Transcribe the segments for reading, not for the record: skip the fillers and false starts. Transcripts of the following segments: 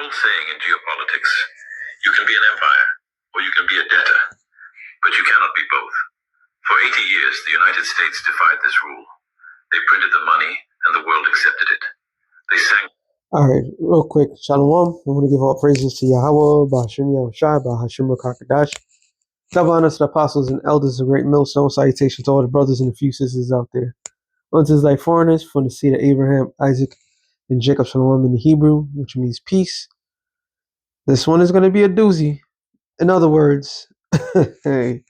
old saying in geopolitics, you can be an empire or you can be a debtor, but you cannot be both. For 80 years, the United States defied this rule. They printed the money and the world accepted it. They sang. All right, real quick, Shalom. I want to give all praises to Yahweh, Ba'Hashem Yahushai, Ba'Hashem Rakakadash. Double honors to the apostles and elders of Great Millstone. Salutation to all the brothers and a few sisters out there. Unto like foreigners from the seed of Abraham, Isaac, and Jacob, Shalom in the Hebrew, which means peace. This one is going to be a doozy. In other words, hey,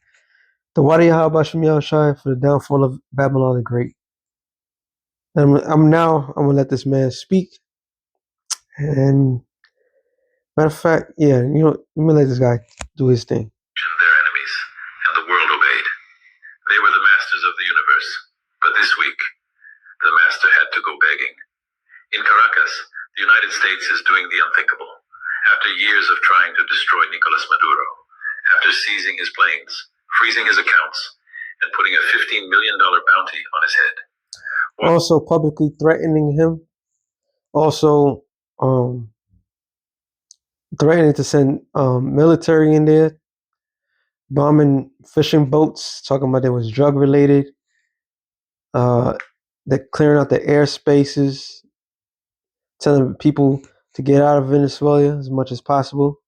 the Wadi Yahweh Ba'Hashem Yahushai for the downfall of Babylon the Great. And I'm going to let this man speak. And matter of fact, yeah, let me let this guy do his thing. Their enemies, and the world obeyed. They were the masters of the universe. But this week, the master had to go begging. In Caracas, the United States is doing the unthinkable. After years of trying to destroy Nicolas Maduro, after seizing his planes, freezing his accounts, and putting a $15 million bounty on his head. Also publicly threatening him. Also, threatening to send military in there, bombing fishing boats, talking about it was drug related. They're clearing out the airspaces, telling people to get out of Venezuela as much as possible.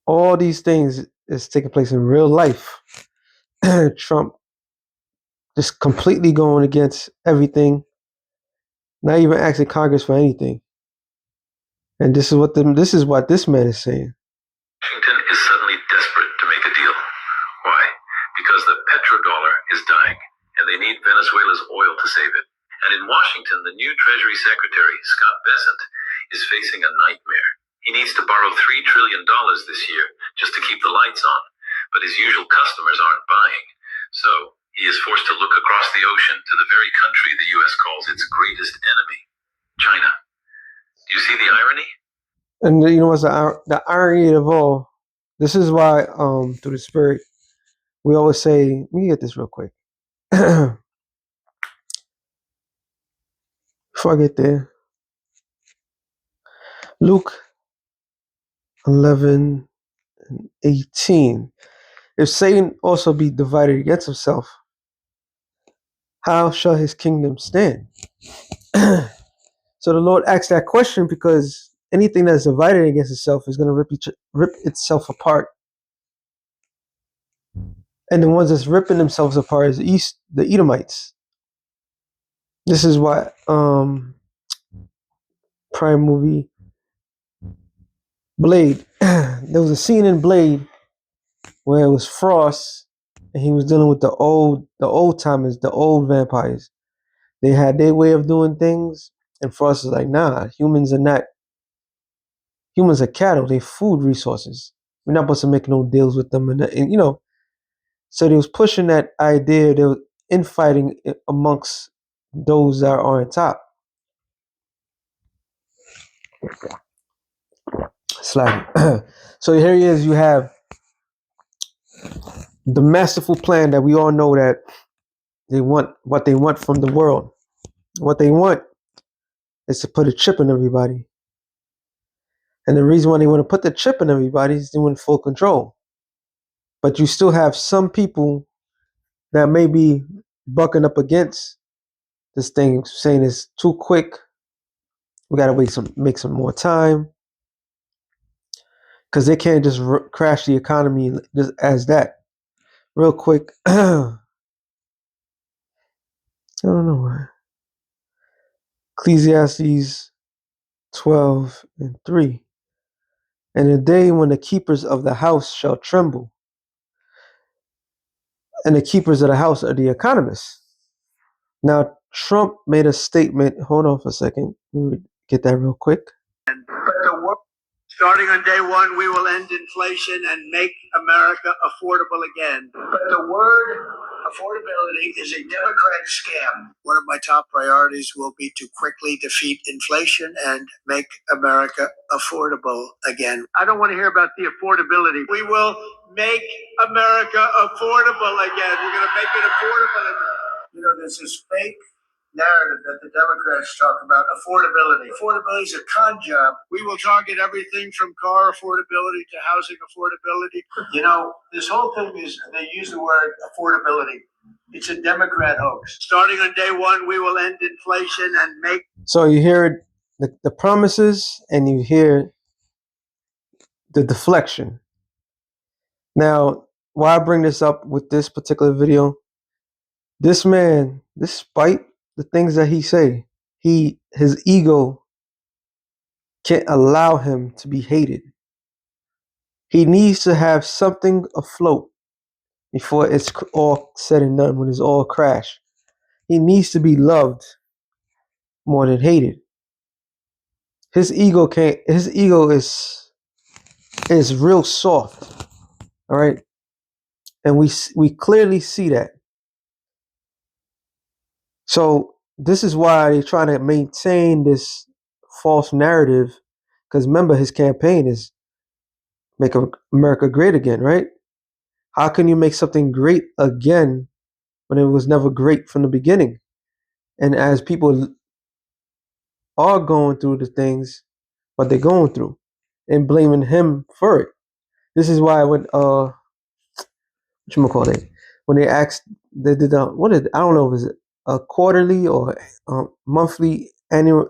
All these things is taking place in real life. Trump just completely going against everything, not even asking Congress for anything. And this is what this man is saying. Washington is suddenly desperate to make a deal. Why? Because the petrodollar is dying, and they need Venezuela's oil to save it. And in Washington, the new Treasury Secretary, Scott Bessent, is facing a nightmare. He needs to borrow $3 trillion this year just to keep the lights on, but his usual customers aren't buying. So he is forced to look across the ocean to the very country the U.S. calls its greatest enemy, China. Do you see the irony? And you know what's the irony of all? This is why, through the Spirit, we always say, let me get this real quick. Before I get there, Luke 11 and 18. If Satan also be divided against himself, how shall his kingdom stand? So the Lord asked that question because anything that's divided against itself is going to rip itself apart. And the ones that's ripping themselves apart is the Edomites. This is why prime movie Blade. There was a scene in Blade where it was Frost and he was dealing with the old timers, the old vampires. They had their way of doing things, and Frost is like, nah, humans are cattle, they're food resources. We're not supposed to make no deals with them, and so they was pushing that idea. They were infighting amongst those that are on top. Slide. So here he is. You have the masterful plan that we all know that they want. What they want from the world. What they want is to put a chip in everybody. And the reason why they want to put the chip in everybody is they want full control. But you still have some people that may be bucking up against this thing, saying it's too quick. We gotta make some more time, because they can't just crash the economy just as that. Real quick, I don't know why. Ecclesiastes 12 and 3. And the day when the keepers of the house shall tremble, and the keepers of the house are the economists. Now, Trump made a statement. Hold on for a second. Let me get that real quick. Starting on day one, we will end inflation and make America affordable again. But the word affordability is a Democratic scam. One of my top priorities will be to quickly defeat inflation and make America affordable again. I don't want to hear about the affordability. We will make America affordable again. We're going to make it affordable again. There's this fake narrative that the Democrats talk about, affordability. Affordability is a con job. We will target everything from car affordability to housing affordability. You know, this whole thing is, they use the word affordability. It's a Democrat hoax. Starting on day one, we will end inflation and make. So you hear the promises and you hear the deflection. Now, why I bring this up with this particular video, this man, despite the things that he say, his ego can't allow him to be hated. He needs to have something afloat before it's all said and done, when it's all crashed. He needs to be loved more than hated. His ego is real soft. All right? And we clearly see that. So this is why they're trying to maintain this false narrative, because remember, his campaign is make America great again, right? How can you make something great again when it was never great from the beginning? And as people are going through the things what they're going through and blaming him for it. This is why when when they asked, they did I don't know if it's a quarterly or monthly annual,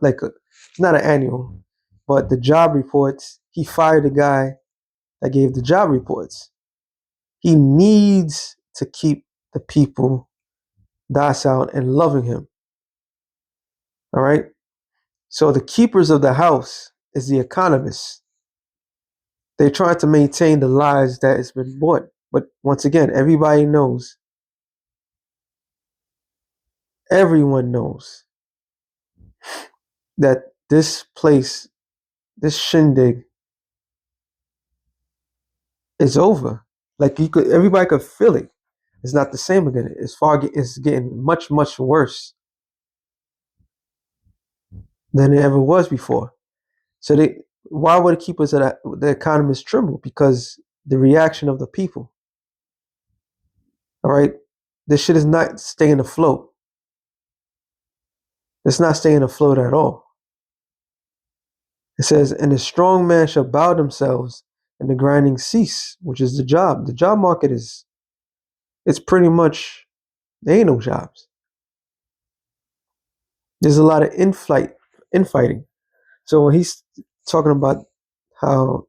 not an annual, but the job reports. He fired the guy that gave the job reports. He needs to keep the people docile and loving him. All right. So the keepers of the house is the economists. They try to maintain the lies that has been bought. But once again, everyone knows that this place, this shindig, is over. Everybody could feel it. It's not the same again. It's getting much, much worse than it ever was before. So why would the keepers of the economists tremble? Because the reaction of the people. All right, this shit is not staying afloat. It's not staying afloat at all. It says, and the strong man shall bow themselves and the grinding cease, which is the job. The job market it's pretty much, there ain't no jobs. There's a lot of infighting. So when he's talking about how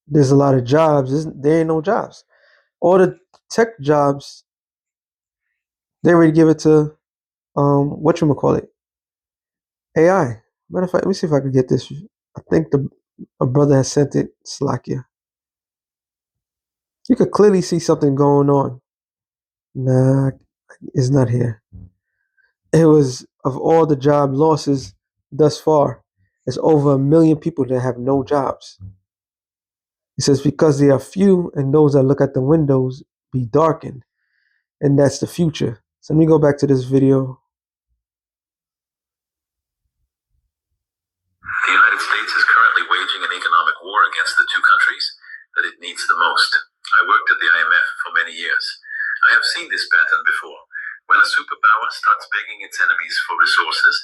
there's a lot of jobs, there ain't no jobs. All the tech jobs, they already give it to AI. Matter of fact, let me see if I can get this. I think a brother has sent it, Slakia. You could clearly see something going on. Nah, it's not here. It was, of all the job losses thus far, it's over 1 million people that have no jobs. It says, because they are few and those that look at the windows be darkened. And that's the future. So let me go back to this video. The United States is currently waging an economic war against the two countries that it needs the most. I worked at the IMF for many years. I have seen this pattern before. When a superpower starts begging its enemies for resources,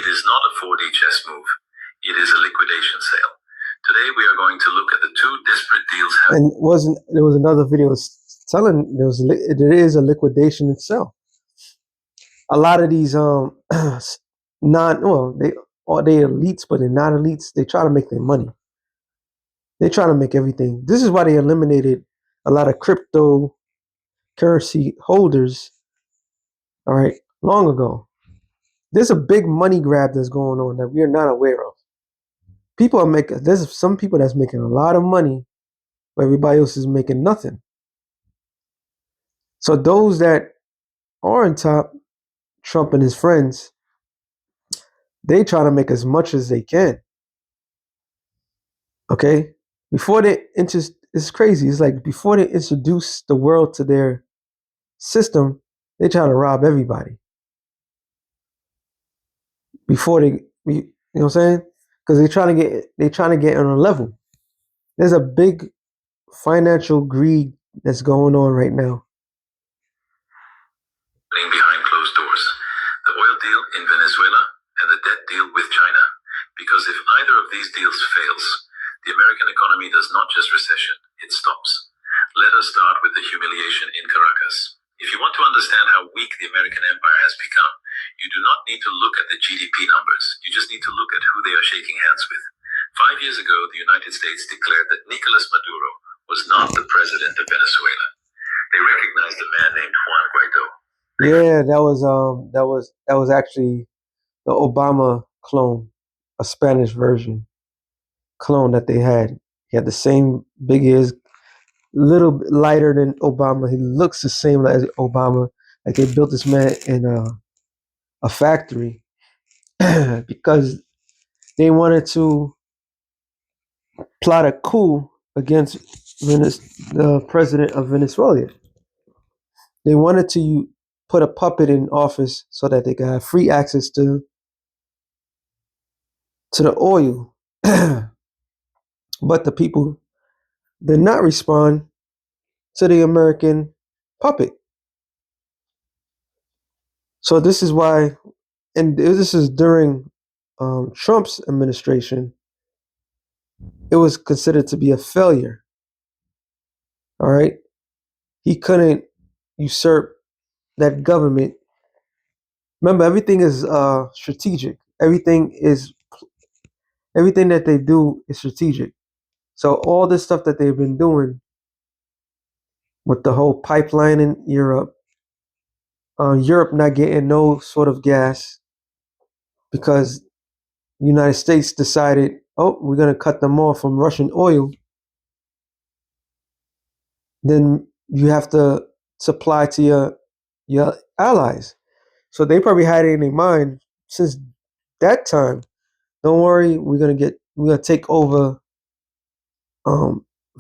it is not a 4D chess move. It is a liquidation sale. Today we are going to look at the two disparate deals. And there was another video telling there is a liquidation itself. A lot of these they elites, but they're not elites. They try to make their money. They try to make everything. This is why they eliminated a lot of cryptocurrency holders. All right, long ago. There's a big money grab that's going on that we are not aware of. There's some people that's making a lot of money, but everybody else is making nothing. So those that are on top, Trump and his friends, they try to make as much as they can. Okay? It's crazy. It's like before they introduce the world to their system, they try to rob everybody. Before you know what I'm saying? Because they're trying to get on a level. There's a big financial greed that's going on right now. behind closed doors. The oil deal in Venezuela and the debt deal with China. Because if either of these deals fails, the American economy does not just recession, it stops. Let us start with the humiliation in Caracas. If you want to understand how weak the American empire has become, you do not need to look at the GDP numbers. You just need to look at who they are shaking hands with. 5 years ago, the United States declared that Nicolas Maduro was not the president of Venezuela. They recognized a man named Juan Guaido. Yeah, that was actually the Obama clone, a Spanish version clone that they had. He had the same big ears, little bit lighter than Obama. He looks the same as Obama. Like they built this man in a factory because they wanted to plot a coup against the president of Venezuela. They wanted to put a puppet in office so that they could have free access to the oil. But the people did not respond to the American puppet. So this is why, and this is during Trump's administration, it was considered to be a failure. All right. He couldn't usurp that government. Remember, everything is strategic. Everything that they do is strategic. So all this stuff that they've been doing with the whole pipeline in Europe, Europe not getting no sort of gas because the United States decided, oh, we're going to cut them off from Russian oil. Then you have to supply to your allies. So they probably had it in their mind since that time. Don't worry, we're gonna take over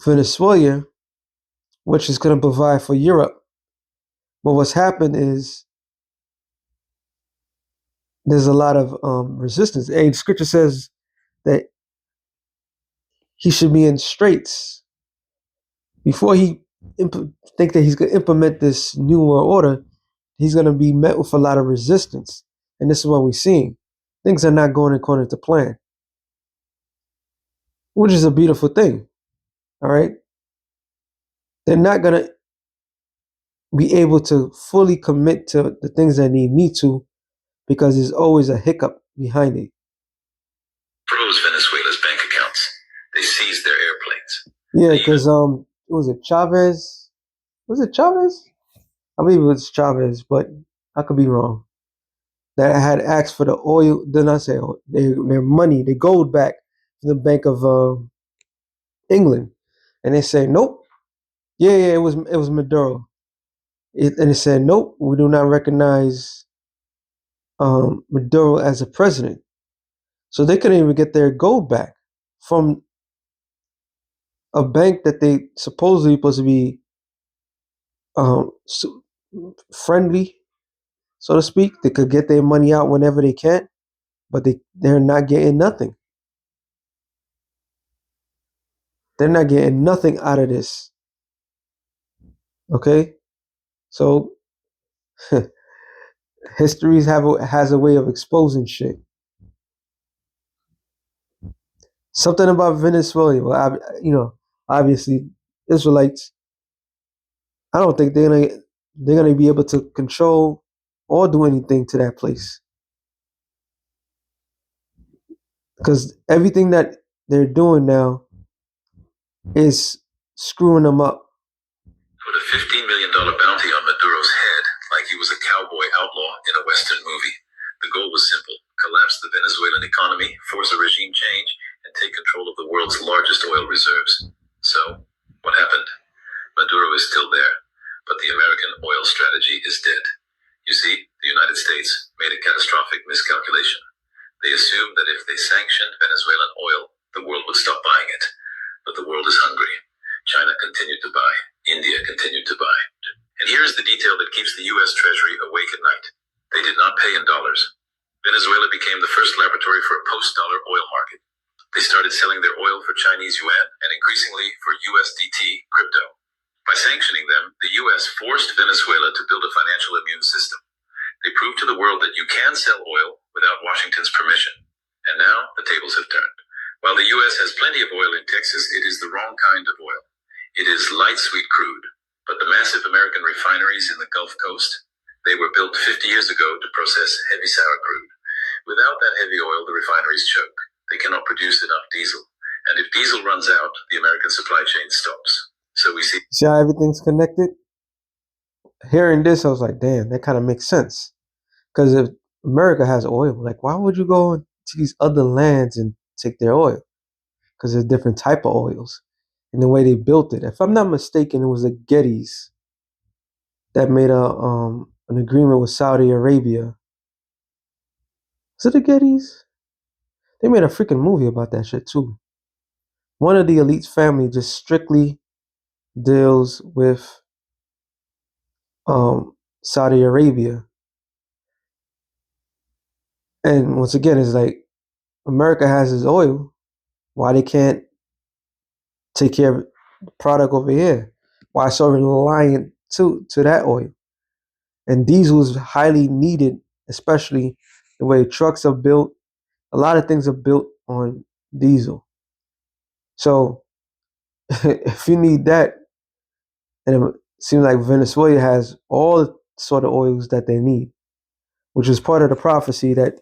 Venezuela, which is gonna provide for Europe. But what's happened is there's a lot of resistance. And scripture says that he should be in straits before he think that he's gonna implement this new world order. He's gonna be met with a lot of resistance, and this is what we're seeing. Things are not going according to plan, which is a beautiful thing. All right, they're not gonna be able to fully commit to the things that they need to because there's always a hiccup behind it. Froze Venezuela's bank accounts. They seized their airplanes. Yeah, because was it Chavez? Was it Chavez? I believe it was Chavez, but I could be wrong. That had asked for the oil. Then I say their money, their gold back to the Bank of England, and they say nope. Yeah, it was Maduro, and it said nope. We do not recognize Maduro as a president. So they couldn't even get their gold back from a bank that they supposedly supposed to be friendly, so to speak. They could get their money out whenever they can, but they're not getting nothing. They're not getting nothing out of this. Okay, so history has a way of exposing shit. Something about Venezuela. Well, obviously Israelites. I don't think they're gonna be able to control or do anything to that place because everything that they're doing now is screwing them up. Put a $15 million bounty on Maduro's head like he was a cowboy outlaw in a Western movie. The goal was simple: collapse the Venezuelan economy, force a regime change, and take control of the world's largest oil reserves. So, what happened? Maduro is still there, but the American oil strategy is dead. You see, the United States made a catastrophic miscalculation. They assumed that if they sanctioned Venezuelan oil, the world would stop buying it. But the world is hungry. China continued to buy. India continued to buy. And here's the detail that keeps the U.S. Treasury awake at night. They did not pay in dollars. Venezuela became the first laboratory for a post-dollar oil market. They started selling their oil for Chinese yuan and increasingly for USDT crypto. By sanctioning them, the U.S. forced Venezuela to build a financial immune system. They proved to the world that you can sell oil without Washington's permission. And now the tables have turned. While the U.S. has plenty of oil in Texas, it is the wrong kind of oil. It is light sweet crude. But the massive American refineries in the Gulf Coast, they were built 50 years ago to process heavy sour crude. Without that heavy oil, the refineries choke. They cannot produce enough diesel. And if diesel runs out, the American supply chain stops. So we see how everything's connected? Hearing this, I was like, damn, that kind of makes sense. Because if America has oil, like, why would you go to these other lands and take their oil? Because there's different type of oils and the way they built it. If I'm not mistaken, it was the Gettys that made an agreement with Saudi Arabia. Is it the Gettys? They made a freaking movie about that shit too. One of the elite's family just strictly deals with Saudi Arabia. And once again, it's like America has his oil. Why they can't take care of the product over here? Why so reliant to that oil? And diesel is highly needed, especially the way trucks are built. A lot of things are built on diesel. So if you need that, and it seems like Venezuela has all sort of oils that they need, which is part of the prophecy that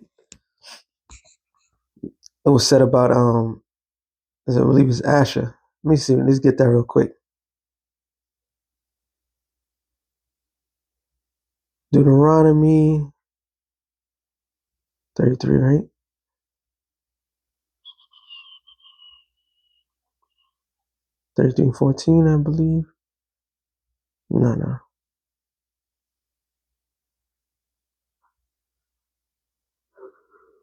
it was said about I believe it's Asher. Let me see. Let's get that real quick. Deuteronomy 33, right? 33:14, I believe. No.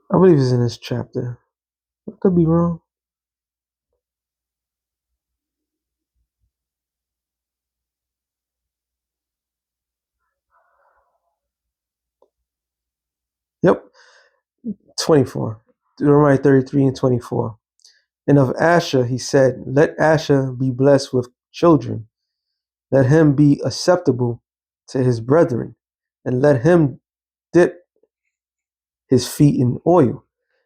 I believe it's in this chapter. I could be wrong. Yep, 24. Deuteronomy 33:24. And of Asher, he said, let Asher be blessed with children. Let him be acceptable to his brethren, and let him dip his feet in oil.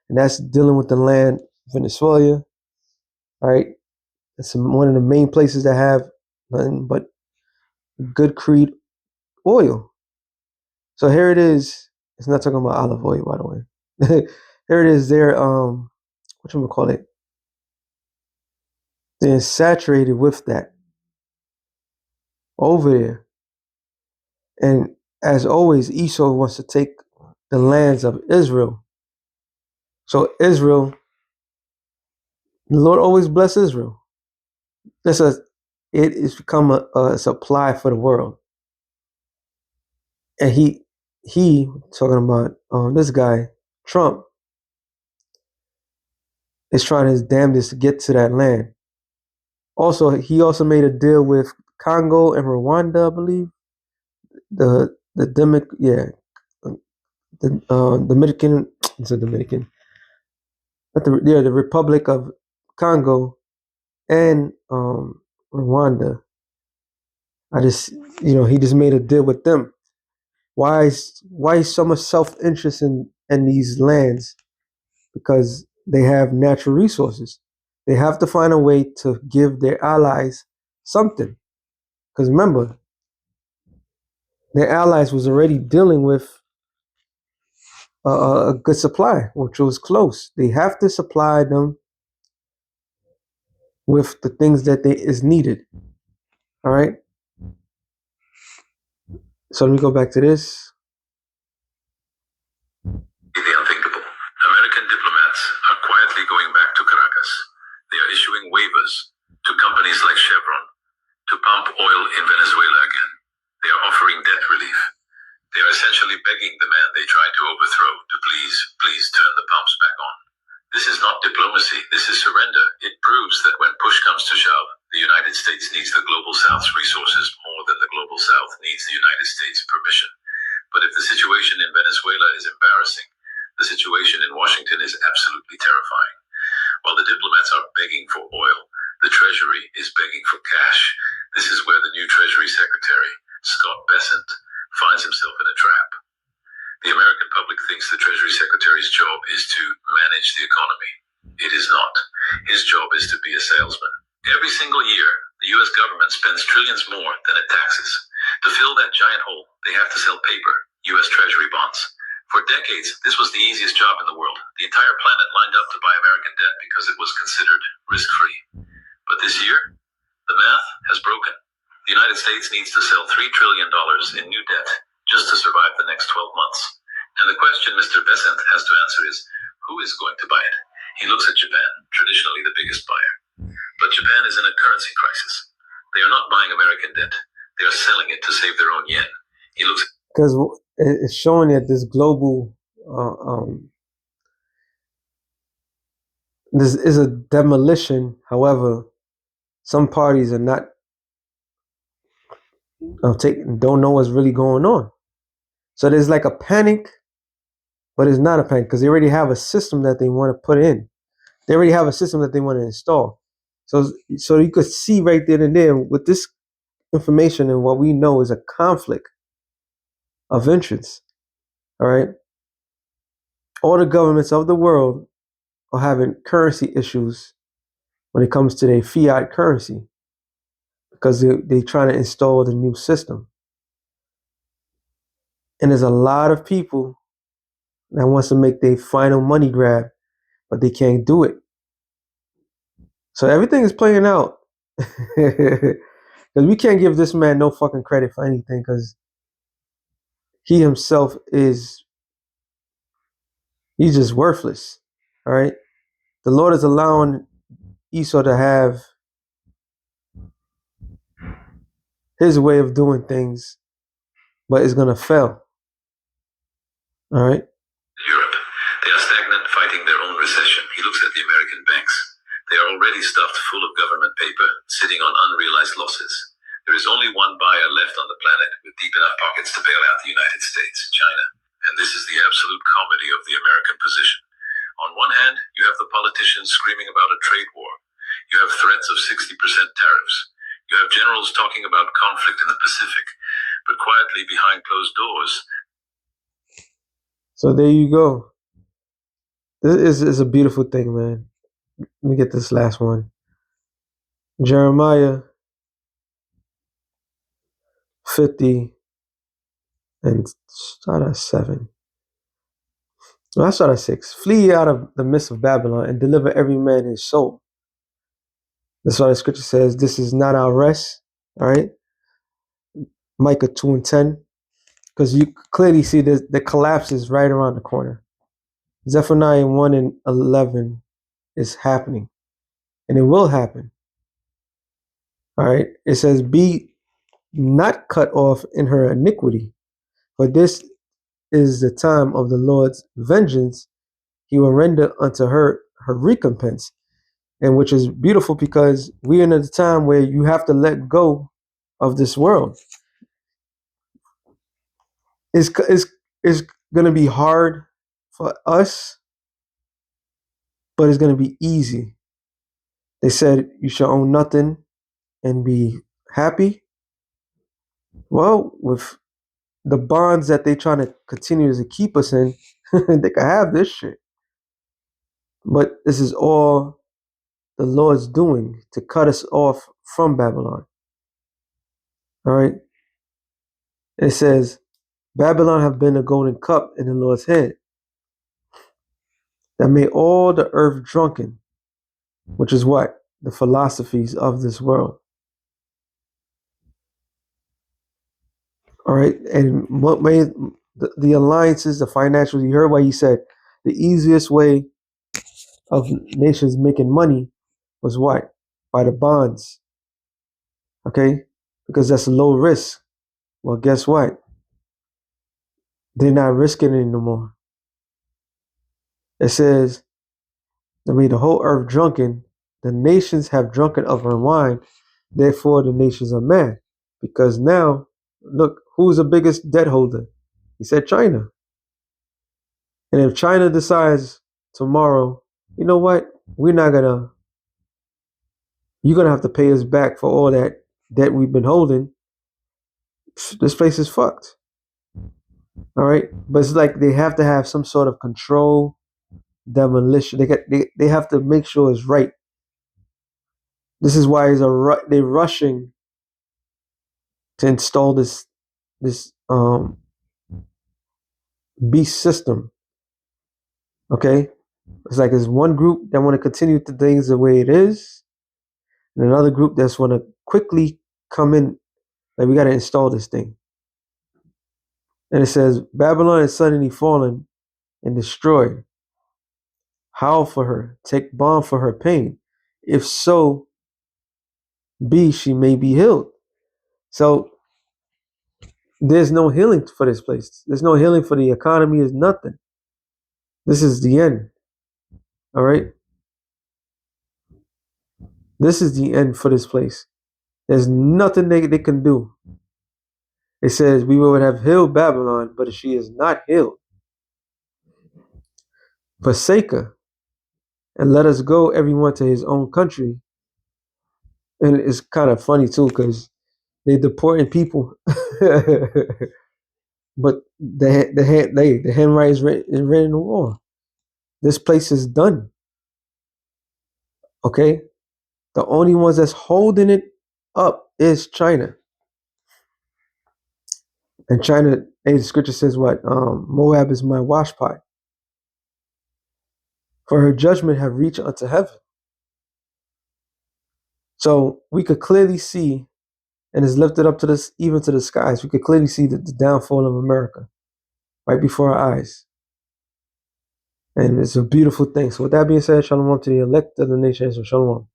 And that's dealing with the land, Venezuela, right? It's one of the main places that have nothing but good crude oil. So here it is. It's not talking about olive oil, by the way. Here it is. They're what you call it? They're saturated with that over there. And as always, Esau wants to take the lands of Israel. So Israel, the Lord always bless Israel. It has become a supply for the world. And he talking about this guy, Trump, is trying his damnedest to get to that land. Also, he also made a deal with Congo and Rwanda, I believe. The Dominican, it's a Dominican, but the Republic of Congo and Rwanda. He just made a deal with them. Why is so much self-interest in these lands? Because they have natural resources. They have to find a way to give their allies something. Because remember, their allies was already dealing with a good supply, which was close. They have to supply them with the things that is needed. All right. So let me go back to this. The unthinkable. American diplomats are quietly going back to Caracas. They are issuing waivers to companies like Chevron to pump oil in Venezuela again. They are offering debt relief. They are essentially begging the man they tried to overthrow to please turn the pumps back on. This is not diplomacy. This is surrender. It proves that when push comes to shove, the United States needs the Global South's resources more than the Global South needs the United States' permission. But if the situation in Venezuela is embarrassing, the situation in Washington is absolutely terrifying. thinks the Treasury Secretary's job is to manage the economy. It is not. His job is to be a salesman. Every single year, the U.S. government spends trillions more than it taxes. To fill that giant hole, they have to sell paper, U.S. Treasury bonds. For decades, this was the easiest job in the world. The entire planet lined up to buy American debt because it was considered risk-free. But this year, the math has broken. The United States needs to sell $3 trillion in new debt just to survive the next 12 months. And the question Mr. Besant has to answer is, who is going to buy it? He looks at Japan, traditionally the biggest buyer. But Japan is in a currency crisis. They are not buying American debt. They are selling it to save their own yen. He looks at... Because it's showing that this global, this is a demolition. However, some parties are not don't know what's really going on. So there's like a panic, but it's not a panic because they already have a system that they want to put in. They already have a system that they want to install. So you could see right then and there with this information and what we know is a conflict of interest. All right. All the governments of the world are having currency issues when it comes to their fiat currency because they're trying to install the new system. And there's a lot of people that wants to make their final money grab, but they can't do it. So everything is playing out. Because we can't give this man no fucking credit for anything because he himself he's just worthless. All right. The Lord is allowing Esau to have his way of doing things, but it's going to fail. All right. Europe. They are stagnant, fighting their own recession. He looks at the American banks. They are already stuffed full of government paper, sitting on unrealized losses. There is only one buyer left on the planet with deep enough pockets to bail out the United States, China. And this is the absolute comedy of the American position. On one hand, you have the politicians screaming about a trade war. You have threats of 60% tariffs. You have generals talking about conflict in the Pacific, but quietly behind closed doors. So there you go. This is a beautiful thing, man. Let me get this last one. Jeremiah 50 and start at 7. Well, I start at 6. Flee out of the midst of Babylon and deliver every man his soul. That's why the scripture says this is not our rest. All right. Micah 2 and 10. Because you clearly see the collapse is right around the corner. Zephaniah 1 and 11 is happening. And it will happen. All right. It says, be not cut off in her iniquity, for this is the time of the Lord's vengeance. He will render unto her her recompense. And which is beautiful because we're in a time where you have to let go of this world. It's going to be hard for us, but it's going to be easy. They said you shall own nothing and be happy. Well, with the bonds that they're trying to continue to keep us in, they can have this shit. But this is all the Lord's doing to cut us off from Babylon. All right. It says, Babylon have been a golden cup in the Lord's hand that made all the earth drunken, which is what? The philosophies of this world. All right. And what made the alliances, the financials, you heard what he said, the easiest way of nations making money was what? By the bonds. Okay? Because that's low risk. Well, guess what? They're not risking it no more. It says, I mean, the whole earth drunken, the nations have drunken of her wine, therefore the nations are mad. Because now, look, who's the biggest debt holder? He said China. And if China decides tomorrow, you know what? You're going to have to pay us back for all that debt we've been holding. This place is fucked. All right, but it's like they have to have some sort of control, demolition. They have to make sure it's right. This is why they're rushing to install this beast system. Okay, it's like there's one group that want to continue the things the way it is, and another group that's want to quickly come in. Like, we got to install this thing. And it says Babylon is suddenly fallen and destroyed. Howl for her, take balm for her pain. If so be she may be healed. So there's no healing for this place. There's no healing for the economy. There's nothing. This is the end. All right. This is the end for this place. There's nothing they can do. It says we would have healed Babylon, but she is not healed. Forsake her and let us go, everyone to his own country. And it's kind of funny too, because they deporting people, but the handwriting is written in the wall. This place is done. Okay, the only ones that's holding it up is China. And China, hey, the scripture says what? Moab is my washpot. For her judgment have reached unto heaven. So we could clearly see, and is lifted up to this, even to the skies. We could clearly see the downfall of America right before our eyes. And it's a beautiful thing. So with that being said, shalom to the elect of the nation. So shalom.